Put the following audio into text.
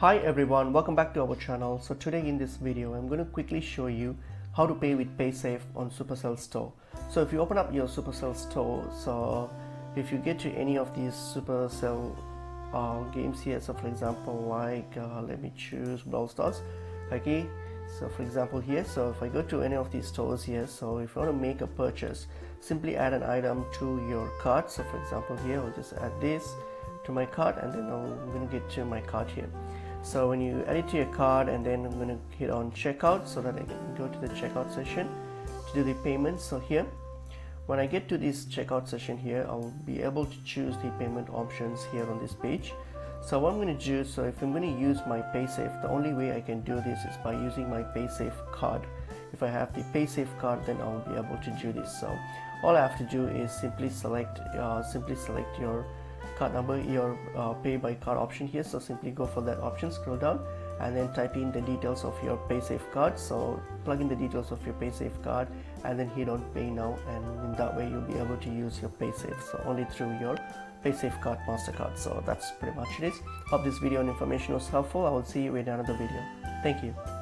Hi everyone, welcome back to our channel. So today in this video I'm going to quickly show you how to pay with PaySafe on Supercell Store. So if you open up your Supercell Store, so if you get to any of these Supercell games here, so for example let me choose Brawl Stars. Okay, so for example here, so if I go to any of these stores here, so if you want to make a purchase, simply add an item to your cart. So for example here I'll just add this to my cart, and then I'm going to get to my cart here. So when you add it to your cart, and then I'm going to hit on checkout so that I can go to the checkout session to do the payment. So here, when I get to this checkout session here, I'll be able to choose the payment options here on this page. So what I'm going to do, so if I'm going to use my PaySafe, the only way I can do this is by using my PaySafe card. If I have the PaySafe card, then I'll be able to do this. So all I have to do is simply select your card number, your pay by card option here. So simply go for that option, scroll down, and then type in the details of your PaySafe card. So plug in the details of your PaySafe card and then hit on pay now, and in that way you'll be able to use your PaySafe, so only through your PaySafe card, MasterCard. So that's pretty much it. Hope this video and information was helpful. I will see you in another video. Thank you.